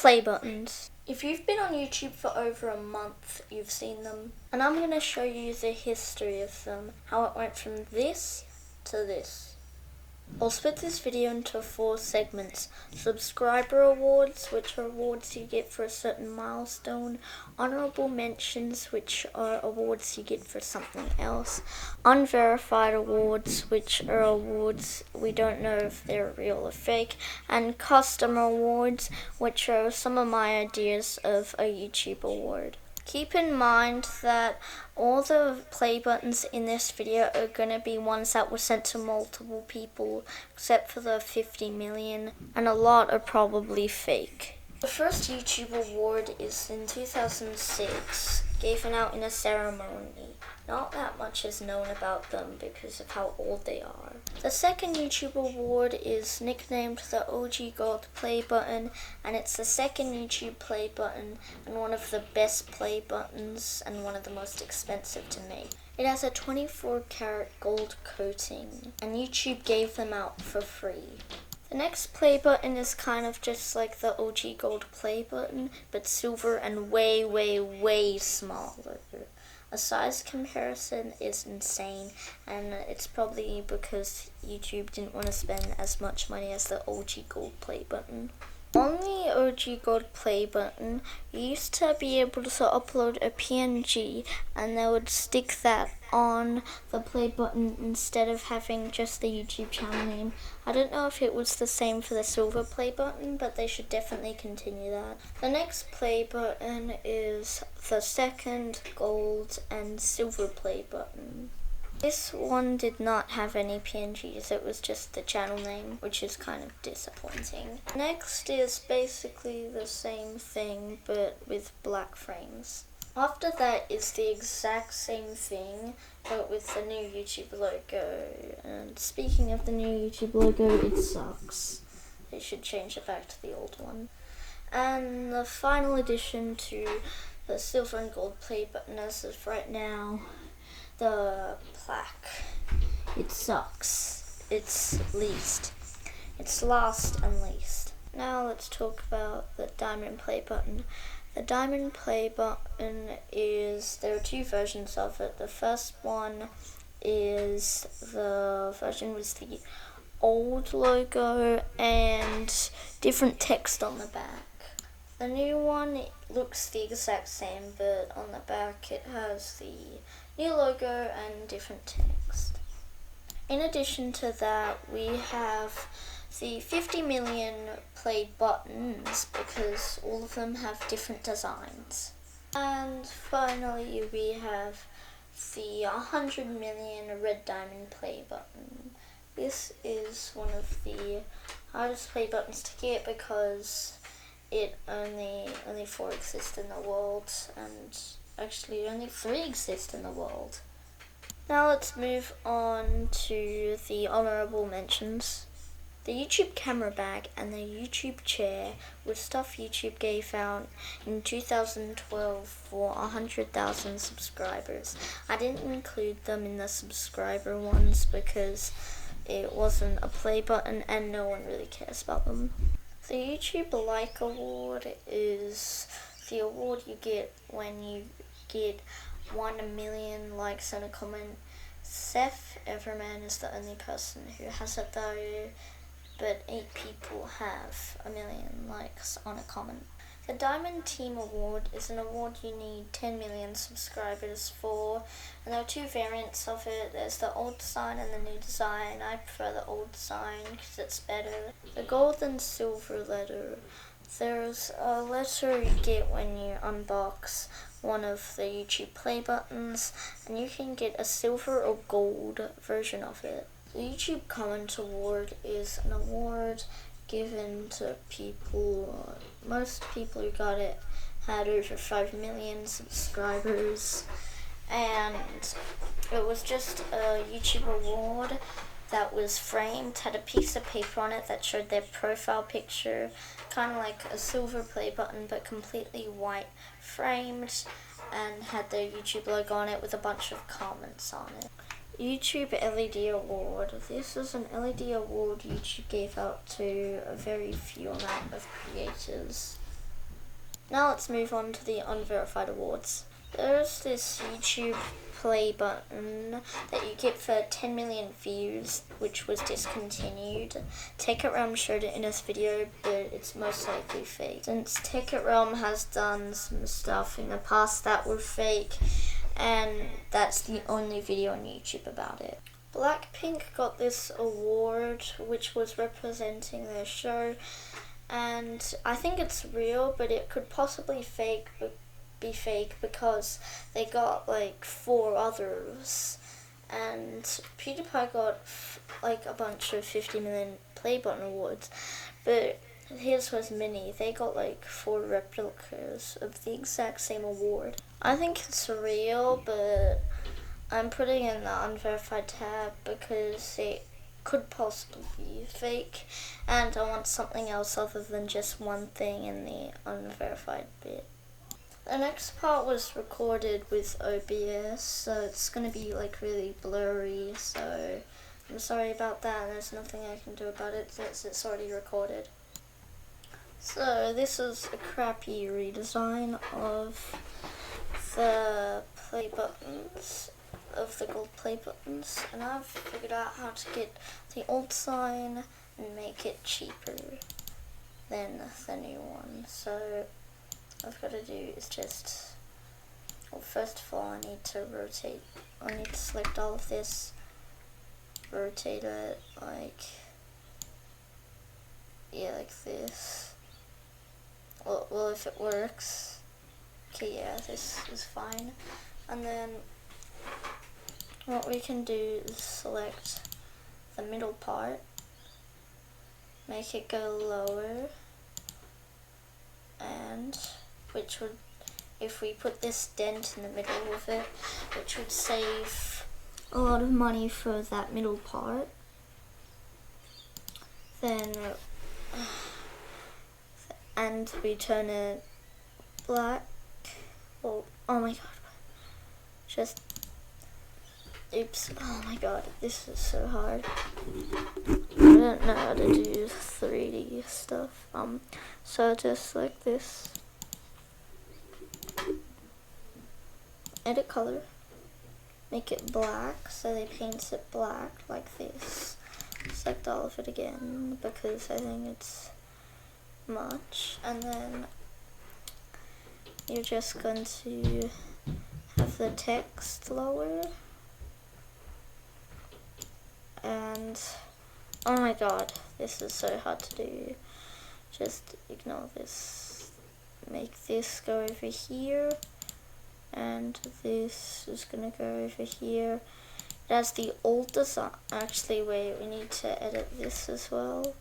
play buttons. If you've been on YouTube for over a month, you've seen them. And I'm going to show you the history of them, how it went from this to this. I'll split this video into 4 segments. Subscriber awards, which are awards you get for a certain milestone. Honorable mentions, which are awards you get for something else. Unverified awards, which are awards we don't know if they're real or fake. And custom awards, which are some of my ideas of a YouTube award. Keep in mind that all the play buttons in this video are going to be ones that were sent to multiple people, except for the 50 million, and a lot are probably fake. The first YouTube award is in 2006, given out in a ceremony. Not that much is known about them because of how old they are. The second YouTube award is nicknamed the OG Gold Play Button, and it's the second YouTube play button and one of the best play buttons and one of the most expensive to make. It has a 24-karat gold coating, and YouTube gave them out for free. The next play button is kind of just like the OG Gold Play Button, but silver and way, way, way smaller. A size comparison is insane, and it's probably because YouTube didn't want to spend as much money as the OG Gold Play Button. On the OG Gold Play Button, you used to be able to upload a PNG and they would stick that on the play button instead of having just the YouTube channel name. I don't know if it was the same for the silver play button, but they should definitely continue that. The next play button is the second gold and silver play button. This one did not have any PNGs, it was just the channel name, which is kind of disappointing. Next is basically the same thing, but with black frames. After that is the exact same thing, but with the new YouTube logo. And speaking of the new YouTube logo, it sucks. They should change it back to the old one. And the final addition to the silver and gold play button as of right now, the plaque. It sucks. It's least. It's last and least. Now let's talk about the diamond play button. The diamond play button there are 2 versions of it. The first one is the version with the old logo and different text on the back. The new one looks the exact same, but on the back it has the new logo and different text. In addition to that, we have the 50 million played buttons because all of them have different designs. And finally, we have the 100 million red diamond play button. This is one of the hardest play buttons to get because it only 4 exist in the world, and actually only 3 exist in the world. Now let's move on to the honorable mentions. The YouTube camera bag and the YouTube chair were stuff YouTube gave out in 2012 for 100,000 subscribers. I didn't include them in the subscriber ones because it wasn't a play button and no one really cares about them. The YouTube Like Award is the award you get when you get 1 million likes on a comment. Seth Everman is the only person who has it though, but 8 people have 1 million likes on a comment. The Diamond Team Award is an award you need 10 million subscribers for, and there are 2 variants of it. There's the old design and the new design. I prefer the old design because it's better. The gold and silver letter. There's a letter you get when you unbox one of the YouTube play buttons, and you can get a silver or gold version of it. The YouTube Comment Award is an award given to people. Most people who got it had over 5 million subscribers, and it was just a YouTube award that was framed, had a piece of paper on it that showed their profile picture, kind of like a silver play button but completely white, framed, and had their YouTube logo on it with a bunch of comments on it. YouTube LED Award. This is an LED award YouTube gave out to a very few amount of creators. Now let's move on to the unverified awards. There's this YouTube play button that you get for 10 million views, which was discontinued. Ticket Realm showed it in this video, but it's most likely fake. Since Ticket Realm has done some stuff in the past that were fake, and that's the only video on YouTube about it. Blackpink got this award, which was representing their show, and I think it's real, but it could possibly be fake because they got like 4 others, and PewDiePie got like a bunch of 50 million play button awards, but his was mini. They got like 4 replicas of the exact same award. I think it's real, but I'm putting in the unverified tab because it could possibly be fake, and I want something else other than just one thing in the unverified bit. The next part was recorded with OBS, so it's going to be like really blurry, so I'm sorry about that. There's nothing I can do about it since it's already recorded. So this is a crappy redesign of the play buttons, of the gold play buttons, and I've figured out how to get the old sign and make it cheaper than the new one. So all I've got to do is just, well, first of all I need to select all of this, rotate it like, yeah, like this. Well, if it works, okay, yeah, this is fine. And then what we can do is select the middle part, make it go lower, and which would, if we put this dent in the middle of it, which would save a lot of money for that middle part. Then and we turn it black. Oh my god, just oops, oh my god, this is so hard. I don't know how to do 3D stuff. So just like this, edit color, make it black, so they paint it black like this. Select all of it again because I think it's much, and then you're just going to have the text lower, and oh my god, this is so hard to do. Just ignore this. Make this go over here, and this is gonna go over here. It has the old design. Actually, wait, we need to edit this as well.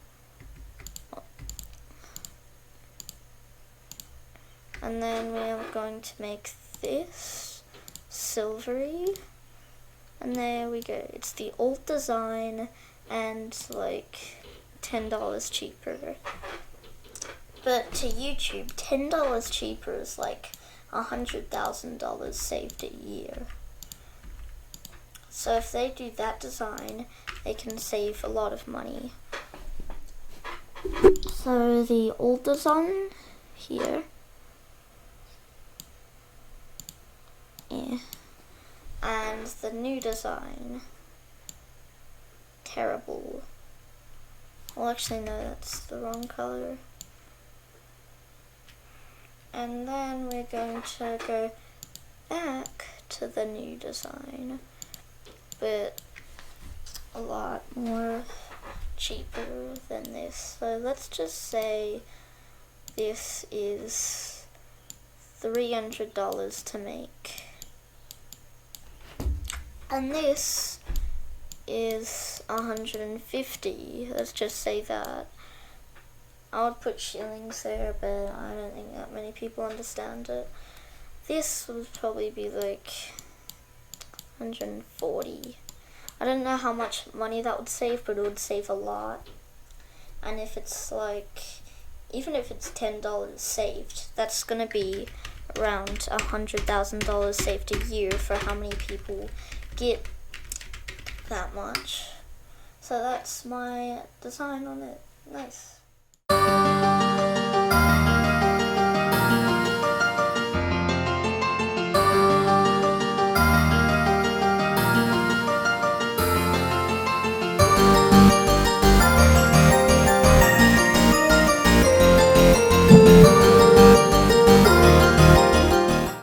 And then we are going to make this silvery, and there we go. It's the old design and like $10 cheaper. But to YouTube, $10 cheaper is like $100,000 saved a year. So if they do that design, they can save a lot of money. So the old design here, yeah, and the new design, terrible. Well, actually no, that's the wrong color. And then we're going to go back to the new design, but a lot more cheaper than this. So let's just say this is $300 to make, and this is $150. Let's just say that. I would put shillings there, but I don't think that many people understand it. This would probably be like 140. I don't know how much money that would save, but it would save a lot. And if it's like, even if it's $10 saved, that's gonna be around $100,000 saved a year for how many people get that much. So that's my design on it. Nice.